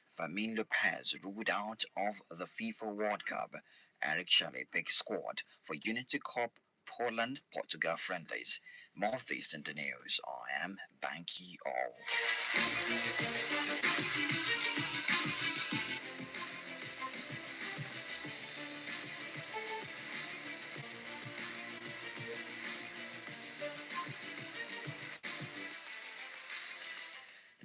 Fermin Lopez ruled out of the FIFA World Cup. Eric Shelley big squad for Unity Cup Poland Portugal friendlies. More of this in the news. I am Banky O.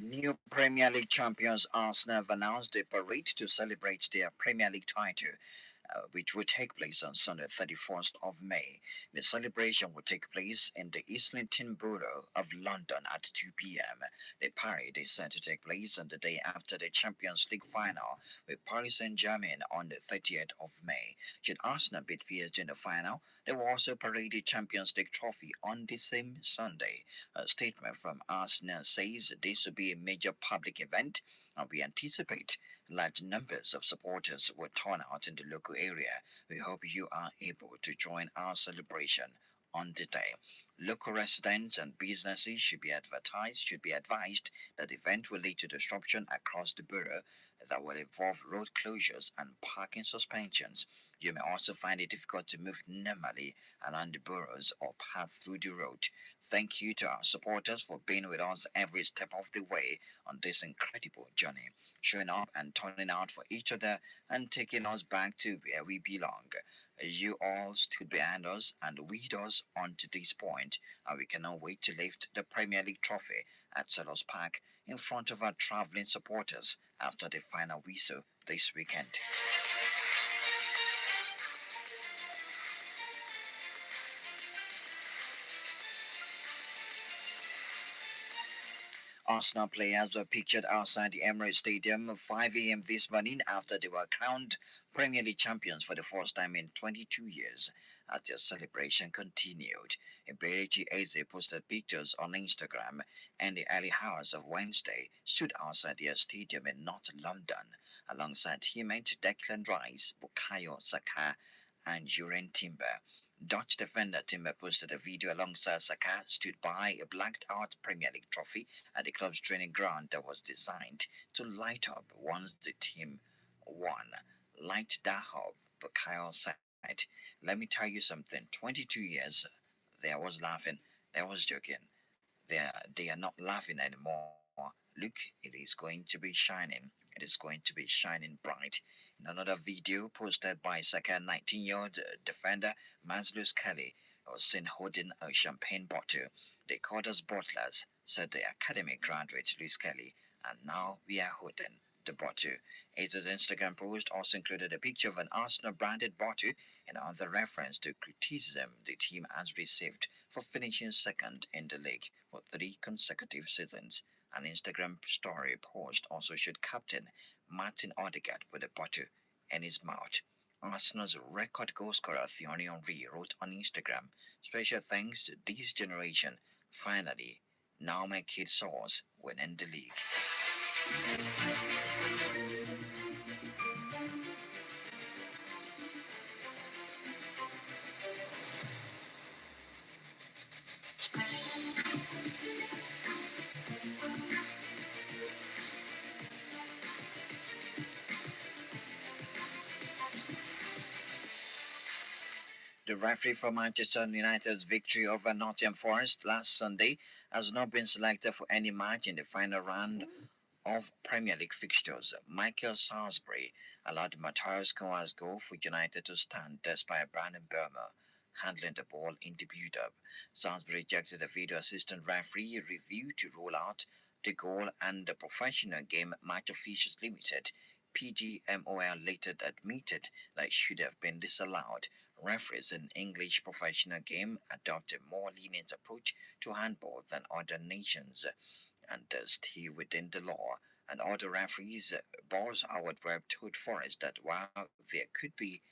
New Premier League champions Arsenal have announced a parade to celebrate their Premier League title, which will take place on Sunday, 31st of May. The celebration will take place in the Islington Borough of London at 2 p.m. The parade is set to take place on the day after the Champions League final with Paris Saint-Germain on the 30th of May. Should Arsenal beat PSG in the final, they will also parade the Champions League trophy on the same Sunday. A statement from Arsenal says this will be a major public event and we anticipate large numbers of supporters will turn out in the local area. We hope you are able to join our celebration on the day. Local residents and businesses should be advised that the event will lead to disruption across the borough that will involve road closures and parking suspensions. You may also find it difficult to move normally around the boroughs or pass through the road. Thank you to our supporters for being with us every step of the way on this incredible journey, showing up and turning out for each other and taking us back to where we belong. You all stood behind us and with us on to this point, and we cannot wait to lift the Premier League trophy at Sellers Park in front of our travelling supporters after the final whistle this weekend. Arsenal players were pictured outside the Emirates Stadium at 5 a.m. this morning after they were crowned Premier League champions for the first time in 22 years. As their celebration continued, Eberechi Eze posted pictures on Instagram and the early hours of Wednesday stood outside their stadium in North London alongside teammate Declan Rice, Bukayo Saka, and Juren Timber. Dutch defender Timber posted a video alongside Saka stood by a blacked out Premier League trophy at the club's training ground that was designed to light up once the team won. Light that up, Bukayo said. Let me tell you something. 22 years, there was laughing, there was joking. They are not laughing anymore. Look, it is going to be shining. It is going to be shining bright. In another video posted by Saka 19-year-old defender Maslus Kelly was seen holding a champagne bottle. They called us butlers, said the academy graduate Luis Kelly, and now we are holding the bottle. His Instagram post also included a picture of an Arsenal branded bottle and other reference to criticism the team has received for finishing second in the league for 3 consecutive seasons. An Instagram story post also showed captain Martin Odegaard with a bottle in his mouth. Arsenal's record goalscorer Thierry Henry wrote on Instagram, "Special thanks to this generation. Finally, now my kid saw us winning the league." The referee for Manchester United's victory over Nottingham Forest last Sunday has not been selected for any match in the final round of Premier League fixtures. Michael Salisbury allowed Matthias Cunha's goal for United to stand despite Brandon Burma handling the ball in the build-up. Salisbury rejected the video assistant referee review to rule out the goal, and the Professional Game Match Officials Limited (PGMOL) later admitted that it should have been disallowed. Referees in English professional game adopt a more lenient approach to handball than other nations and still within the law. And other referees, Boss Howard Webb told Forrest that while there could be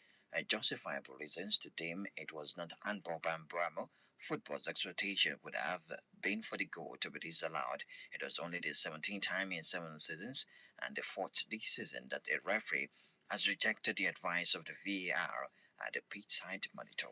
justifiable reasons to deem it was not handball by Bramo, football's expectation would have been for the goal to be disallowed. It was only the 17th time in 7 seasons and the fourth this season that a referee has rejected the advice of the VAR at the pitchside monitor.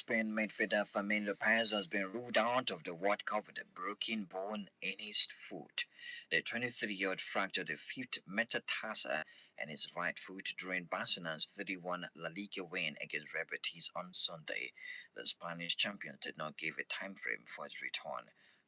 Spain midfielder Fermin Lopez has been ruled out of the World Cup with a broken bone in his foot. The 23-year-old fractured the fifth metatarsal in his right foot during Barcelona's 3-1 La Liga win against Real Betis on Sunday. The Spanish champions did not give a time frame for his return.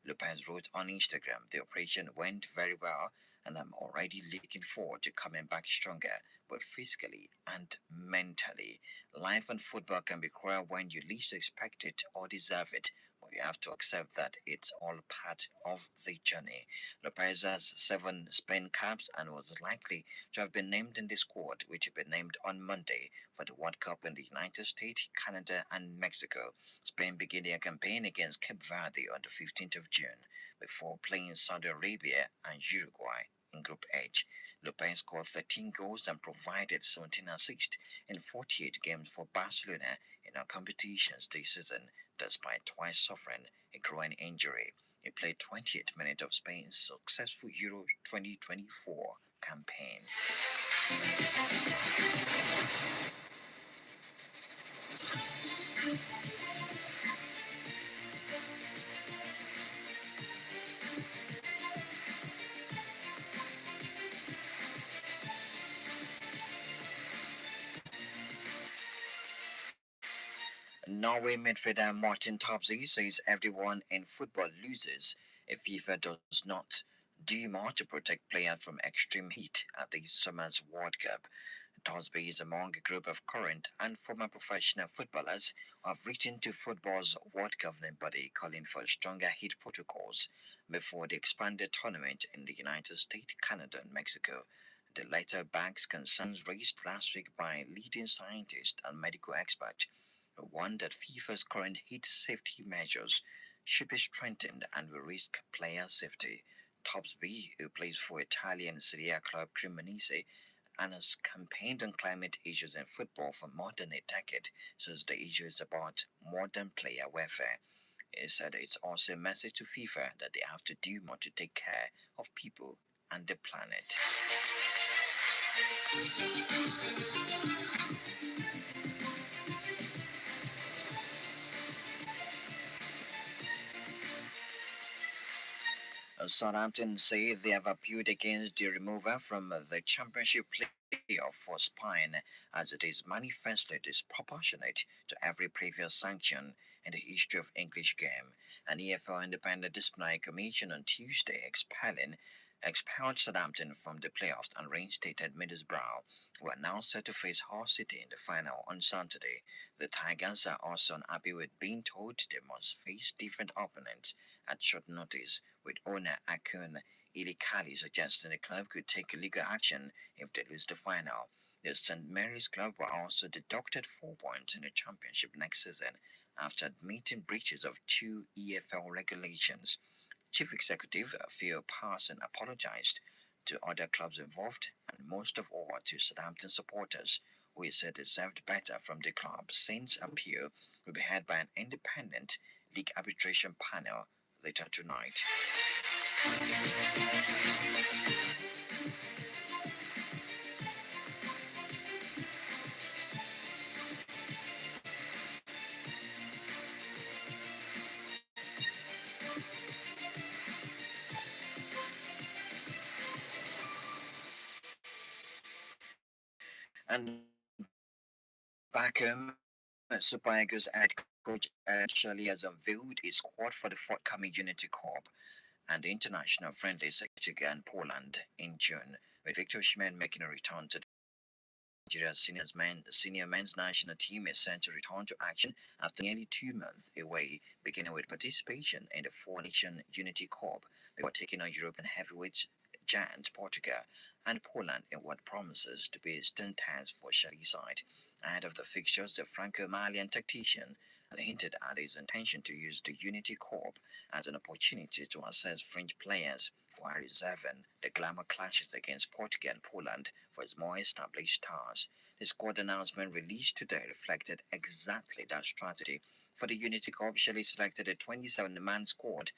Lopez wrote on Instagram, "The operation went very well, and I'm already looking forward to coming back stronger, both physically and mentally. Life and football can be cruel when you least expect it or deserve it, but you have to accept that it's all part of the journey." Lopez has 7 Spain caps and was likely to have been named in the squad, which will be named on Monday for the World Cup in the United States, Canada, and Mexico. Spain began their campaign against Cape Verde on the 15th of June before playing Saudi Arabia and Uruguay in Group H. Lopez scored 13 goals and provided 17 assists in 48 games for Barcelona in our competitions this season, despite twice suffering a groin injury. He played 28 minutes of Spain's successful Euro 2024 campaign. Norway midfielder Martin Topsy says everyone in football loses if FIFA does not do more to protect players from extreme heat at this summer's World Cup. Tosby is among a group of current and former professional footballers who have written to football's world governing body calling for stronger heat protocols before the expanded tournament in the United States, Canada, and Mexico. The letter backs concerns raised last week by leading scientists and medical experts who warned that FIFA's current heat safety measures should be strengthened and will risk player safety. Topsby, who plays for Italian Serie A club Cremonese, and has campaigned on climate issues in football for more than a decade, since the issue is about modern player welfare. He said it's also a message to FIFA that they have to do more to take care of people and the planet. Southampton say they have appealed against the removal from the championship playoff for Spain, as it is manifestly disproportionate to every previous sanction in the history of English game. An EFL Independent Disciplinary Commission on Tuesday expelled Southampton from the playoffs and reinstated Middlesbrough, who are now set to face Hull City in the final on Saturday. The Tigers are also unhappy with being told they must face different opponents at short notice, with owner Akun Ilikali suggesting the club could take legal action if they lose the final. The St. Mary's club were also deducted 4 points in the championship next season after admitting breaches of 2 EFL regulations. Chief Executive Phil Parson apologized to other clubs involved and most of all to Southampton supporters, who he said deserved better from the club. Saints' appeal will be heard by an independent league arbitration panel later tonight. And back home, Super Eagles head coach Shirley has unveiled his squad for the forthcoming Unity Cup and the international friendlies Portugal and Poland in June, with Victor Osimhen making a return to Nigeria's senior men's national team is set to return to action after nearly 2 months away, beginning with participation in the Four Nation Unity Cup before taking on European heavyweight giants Portugal and Poland in what promises to be a stern test for Shali's side. Ahead of the fixtures, the Franco-Malian tactician had hinted at his intention to use the Unity Cup as an opportunity to assess French players while reserving the glamour clashes against Portugal and Poland for its more established stars. The squad announcement released today reflected exactly that strategy. For the Unity Cup, Shelley selected a 27-man squad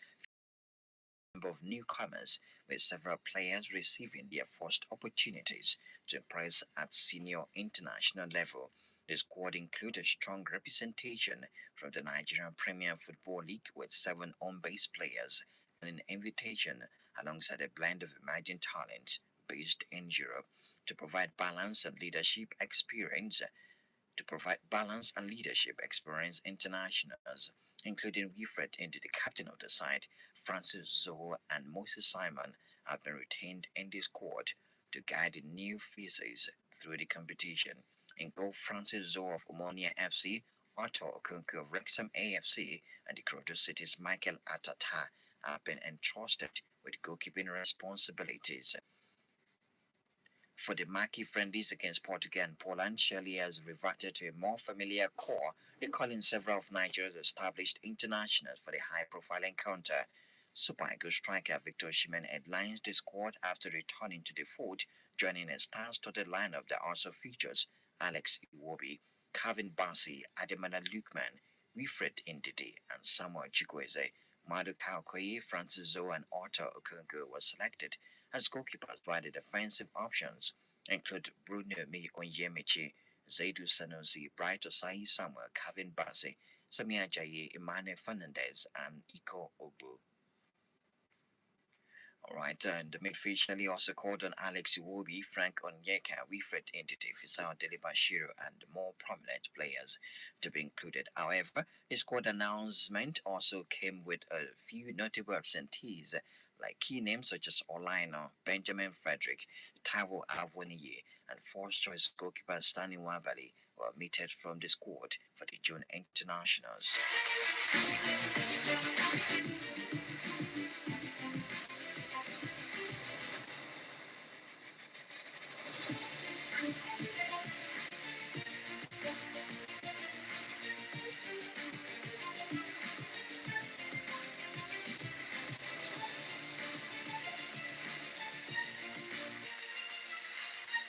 of newcomers, with several players receiving their first opportunities to impress at senior international level. The squad included strong representation from the Nigerian Premier Football League with 7 home-based players and an invitation alongside a blend of emerging talents based in Europe to provide balance and leadership experience internationals, including Wilfred Indy, the captain of the side, Francis Zoe, and Moses Simon, have been retained in the squad to guide the new faces through the competition. In goal, Francis Zoe of Omonia FC, Otto Okonkwo of Wrexham AFC, and the Croto City's Michael Atata have been entrusted with goalkeeping responsibilities. For the marquee friendlies against Portugal and Poland, Shirley has reverted to a more familiar core, recalling several of Nigeria's established internationals for the high-profile encounter. Super Eagles striker Victor Osimhen headlines the squad after returning to the fold, joining a star-studded lineup that also features Alex Iwobi, Kevin Bassey, Ademola Lookman, Wilfred Ndidi, and Samuel Chukwueze. Madu Kaukoye, Francis Zoe, and Otto Okonkwo were selected as goalkeepers, while the defensive options include Bruno Mi Onyemichi, Zaidu Sanusi, Bright Osai Samuel, Kevin Bassey, Samia Jaye, Emmanuel Fernandez, and Iko Obu. Alright, and the midfield Shelley also called on Alex Iwobi, Frank Onyeka, Wilfred Entity, Fisao Delibashiro, and more prominent players to be included. However, the squad announcement also came with a few notable absentees, like key names such as Orlino, Benjamin Frederick, Taiwo Awoniyi, and first choice goalkeeper Stanley Wabali were omitted from the squad for the June internationals.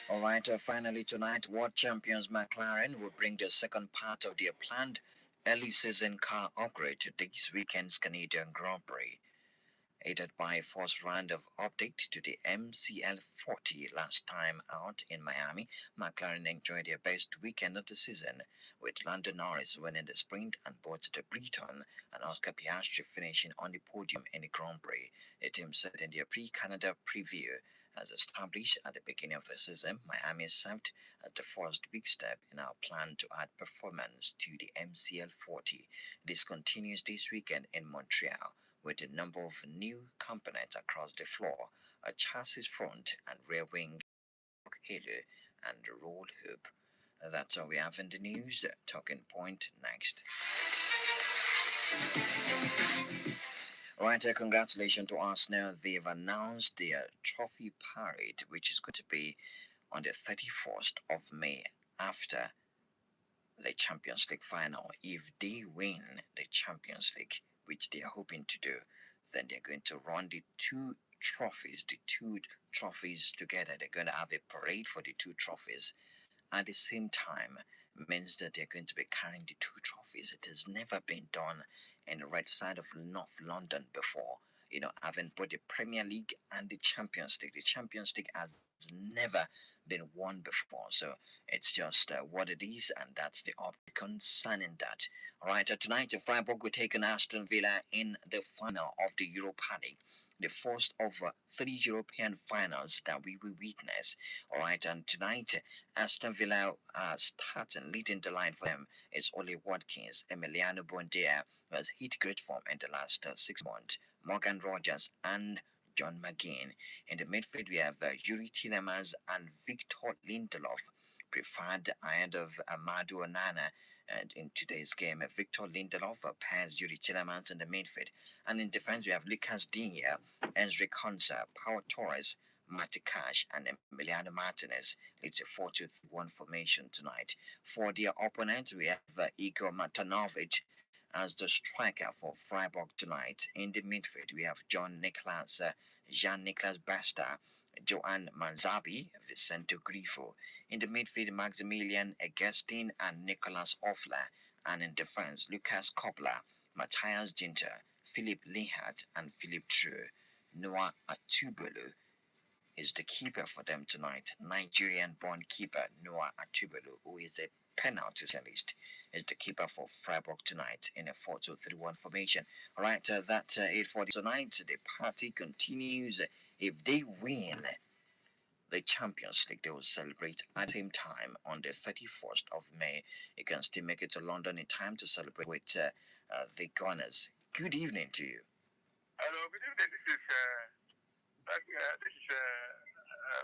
Alright, finally tonight, world champions McLaren will bring the second part of their planned early season car upgrade to this weekend's Canadian Grand Prix. Aided by a first round of update to the MCL 40 last time out in Miami, McLaren enjoyed their best weekend of the season, with Lando Norris winning the sprint and both De Breton and Oscar Piastri finishing on the podium in the Grand Prix. The team said in their pre-Canada preview, as established at the beginning of the season, Miami served as the first big step in our plan to add performance to the MCL 40. This continues this weekend in Montreal, with a number of new components across the floor, a chassis front and rear wing, halo, and roll hoop. That's all we have in the news. Talking point next. Alright, congratulations to Arsenal. They've announced their trophy parade, which is going to be on the 31st of May after the Champions League final. If they win the Champions League, which they are hoping to do, then they're going to run the two trophies together. They're going to have a parade for the two trophies at the same time. Means that they're going to be carrying the two trophies. It has never been done in the right side of North London before. Having both the Premier League and the Champions League. The Champions League has never been won before. So it's just what it is, and that's the update concerning that. All right, tonight, Freiburg will take on Aston Villa in the final of the Europa League, the first of 3 European finals that we will witness. All right, and tonight, Aston Villa starting leading the line for them is Oli Watkins, Emiliano Buendia, who has hit great form in the last 6 months, Morgan Rogers, and John McGinn. In the midfield, we have Yuri Tillemans and Victor Lindelof, preferred ahead of Amadou Onana. And in today's game, Victor Lindelof pairs Yuri Tillemans in the midfield. And in defense, we have Lucas Digne, Enrique Konsa, Pau Torres, Mati Cash, and Emiliano Martinez. It's a 4-2-3-1 formation tonight. For their opponent, we have Igor Matanovic as the striker for Freiburg tonight. In the midfield, we have Jean-Nicolas Basta, Joan Manzabi, Vicente Grifo. In the midfield, Maximilian Agustin and Nicolas Offler. And in defense, Lucas Kopler, Matthias Ginter, Philip Linhart, and Philip True. Noah Atubulu is the keeper for them tonight. Nigerian-born keeper Noah Atubulu, who is a penalty specialist, is the keeper for Freiburg tonight in a 4-2-3-1 formation. All right, that's 8:40 tonight. The party continues. If they win the Champions League, they will celebrate at the same time on the 31st of May. You can still make it to London in time to celebrate with the Gunners. Good evening to you. Hello, good evening. This is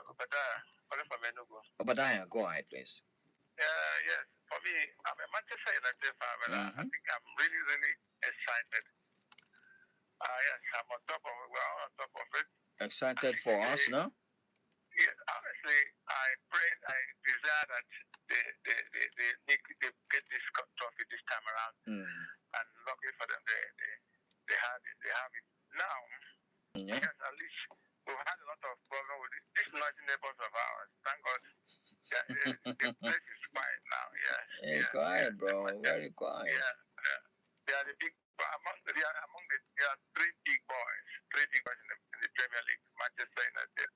Obadiah, calling from Enugu. Obadiah, go ahead, please. Yes. For me, I'm a Manchester United fan, but I think I'm really, really excited. Yes, I'm on top of it. We're all on top of it. Excited for us, no? Yes, honestly, I desire that they get this trophy this time around. And luckily for them, they have it. Now, yes, at least we've had a lot of problems with it. These noisy neighbors of ours, thank God, the place is quiet now. Yes. Quiet, bro. Very quiet. Yeah. They are the big. There are three big boys in the Premier League: Manchester United,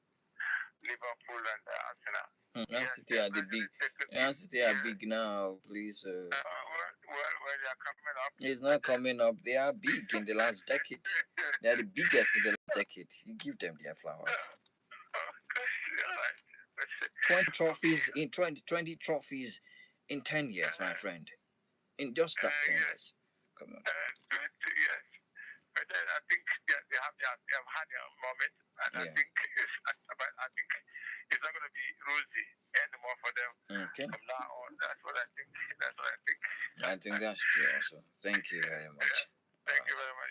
Liverpool, and Arsenal. Man City are the big. Man City are big now, please. Well, they are coming up. It's not coming up. They are big in the last decade. They are the biggest in the last decade. You give them their flowers. 20 trophies in 10 years, my friend. In just that 10 years. Come on. 20 years. But then I think they have had their moment, and I think it's not going to be rosy anymore for them from now on. That's what I think. I think that's true also. Thank you very much. Thank you very much,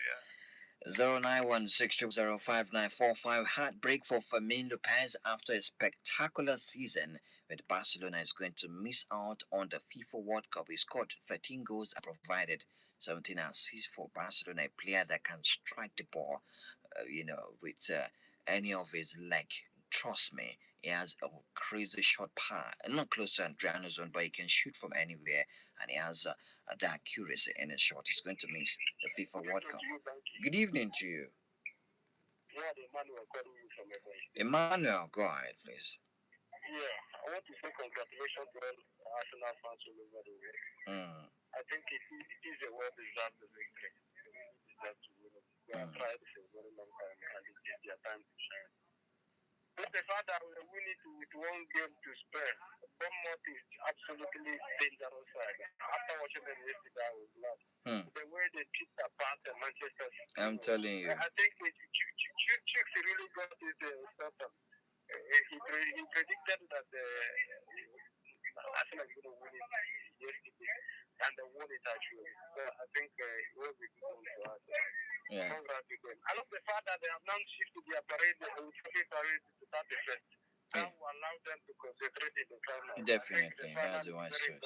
09160059545. Heartbreak for Fermin Lopez after a spectacular season with Barcelona is going to miss out on the FIFA World Cup. He scored 13 goals and provided 17 assists for Barcelona, a player that can strike the ball, with any of his leg. Trust me, he has a crazy shot power. Not close to Adriano's zone, but he can shoot from anywhere, and he has the accuracy in his shot. He's going to miss the FIFA World Cup. Good evening to you. Emmanuel calling you from Emmanuel, go ahead, please. Yeah, I want to say congratulations to all Arsenal fans all over the world. I think it is a well-deserved victory. They deserve to win it. We have tried for a very long time, and it is their time to shine. But the fact that we win it with one game to spare, Bournemouth is absolutely dangerous side. After watching them yesterday, I was glad. The way they kicked apart Manchester City. I'm telling you. I think Chicks really got his stuff. He predicted that Arsenal is going to win it yesterday, and they won it actually. So I think it will be good for us. Yeah. Congrats to them. I love the fact that they have now shifted their parade, the parade to 31st. That will allow them to concentrate in the final. Definitely, that's the wise choice.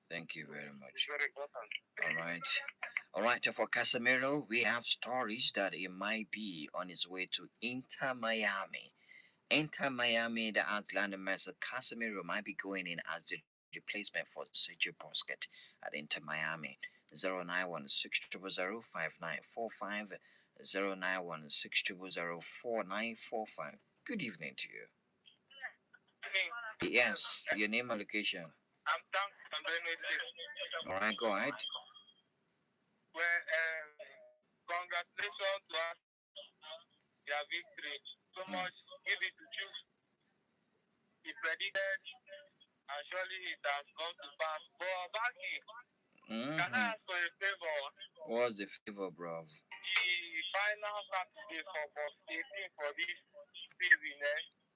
Thank you very much. It's very important. All right. For Casemiro, we have stories that he might be on his way to Inter Miami. Inter Miami, the Atlanta Messi, Casemiro might be going in as the replacement for Sergio Busquets at Inter Miami. 09160005945, 09160004945. Good evening to you. Yes, your name and location. I'm down from Benue. All right, go ahead. Well, congratulations to us, their victory. So much, give it to Chiefs. He predicted, and surely it has come to pass. But Baki, can I ask for a favor? What's the favor, bro? The final Saturday for box 18 for this season,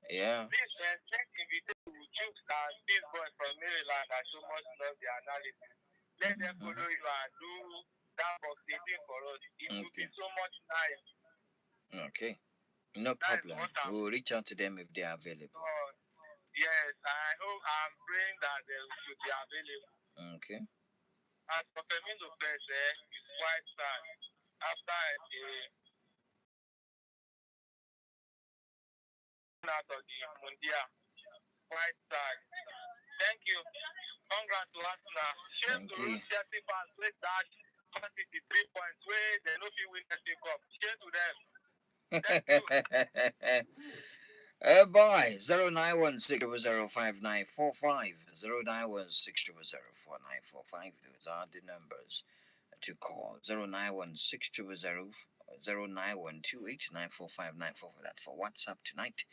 Yeah. Please check invitation to Chiefs and these boys from Maryland that so much love the analysis. Let them follow you and do that box 18 for us. It would be so much nice. Okay. No problem. We'll reach out to them if they are available. Yes, I'm praying that they should be available. Okay. As for Fermin Lopez, it's quite sad. After out of the Mundial, quite sad. Thank you. Congrats to Arsenal. Shame to lose Chelsea fans. Let's dash 53 points. Where they no fit win the Cup. Shame to them. Thank you. Bye. 0916005945. 0916004945. Those are the numbers to call. 0916000912894594. That's for WhatsApp tonight.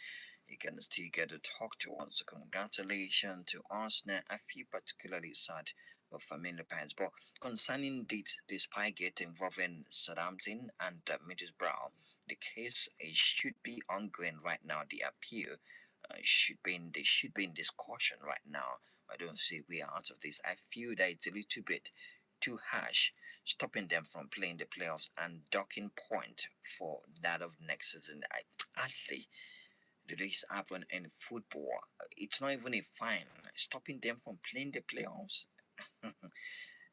You can still get to talk to us. Congratulations to Arsenal. I feel particularly sad for family parents. But concerning the Spygate involving Southampton and Middlesbrough, the case should be ongoing right now. The appeal they should be in discussion right now. I don't see we are out of this. I feel that it's a little bit too harsh, stopping them from playing the playoffs and docking point for that of next season. Actually, this happen in football. It's not even a fine. Stopping them from playing the playoffs.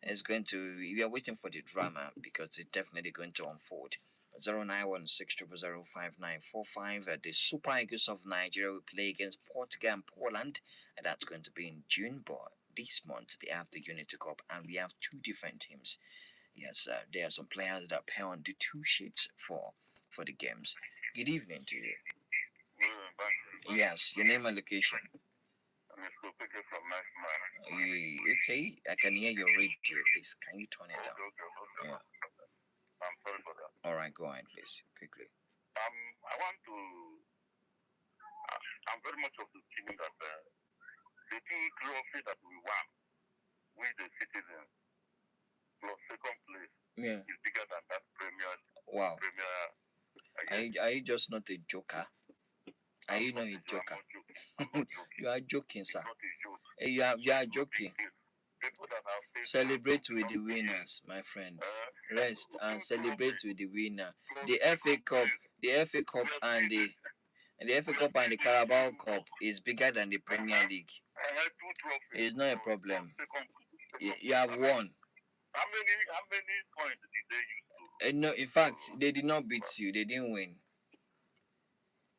It's going to. We are waiting for the drama because it's definitely going to unfold. 0916005945. The Super Eagles of Nigeria will play against Portugal and Poland, and that's going to be in June. But this month they have the Unity Cup, and we have two different teams. Yes, there are some players that play on the two sheets for the games. Good evening to you. Yes, your name and location. Okay, I can hear your radio. Please, can you turn it down? Yeah. I'm sorry for that. All right, go ahead, please, quickly. I want to. I'm very much of the opinion that the key trophy that we won with the citizens plus second place is bigger than that Premier. Wow. Are you just not a joker? Are you not a joker? You are joking, sir. You are joking. Celebrate with the winners, my friend. Rest and celebrate with the winner. The FA Cup, and the FA Cup and the Carabao Cup is bigger than the Premier League. It's not a problem. You have won. How many points did they use? No, in fact, they did not beat you. They didn't win.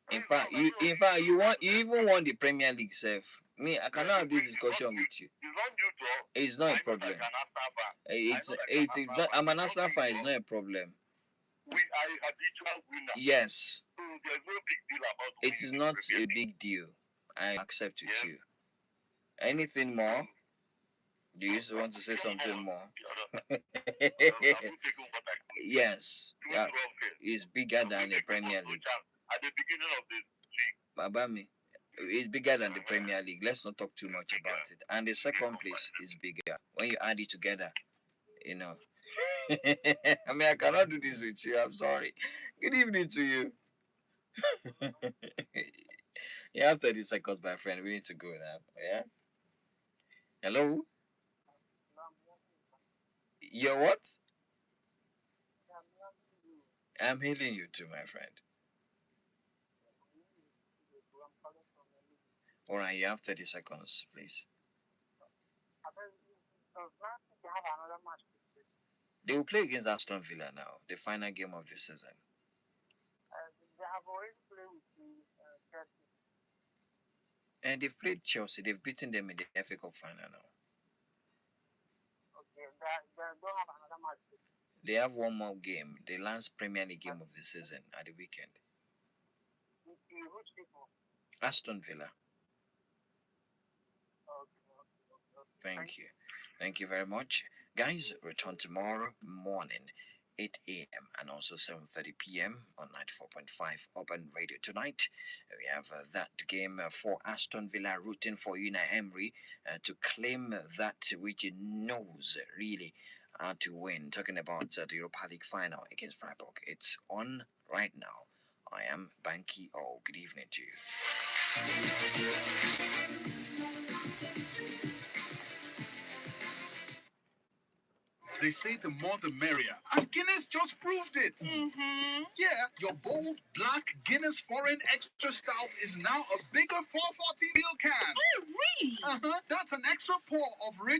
In fact, you even won the Premier League, self. Me, I cannot have this discussion with you. It's not a problem. I'm an Arsenal fan. It's not a problem. We are habitual winners. Yes. So there's no big deal about it. It is not a big deal. I accept with you. Anything more? Do you want to say something more? Yes. Yeah. It's bigger than the Premier League. At the beginning of the league. Babami, it's bigger than the Premier League. Let's not talk too much about it. And the second place is bigger. When you add it together, you know. I mean, I cannot do this with you. I'm sorry. Good evening to you. You have 30 seconds, my friend. We need to go now. Yeah? Hello? You're what? I'm healing you too, my friend. All right, you have 30 seconds, please. They will play against Aston Villa now, the final game of the season. They have already played with Chelsea. And they've played Chelsea. They've beaten them in the FA Cup final now. Okay, they don't have another match. They have one more game, the last Premier League game of the season at the weekend. Which people? Aston Villa. Thank you. Thank you very much. Guys, return tomorrow morning, 8 a.m. and also 7:30 p.m. on 94.5 Urban Radio. Tonight, we have that game for Aston Villa, rooting for Unai Emery to claim that which he knows really to win. Talking about the Europa League final against Freiburg. It's on right now. I am Banky O. Good evening to you. They say the more the merrier. And Guinness just proved it. Mm-hmm. Yeah, your bold, black Guinness Foreign Extra Stout is now a bigger 440 ml can. Oh, really? That's an extra pour of rich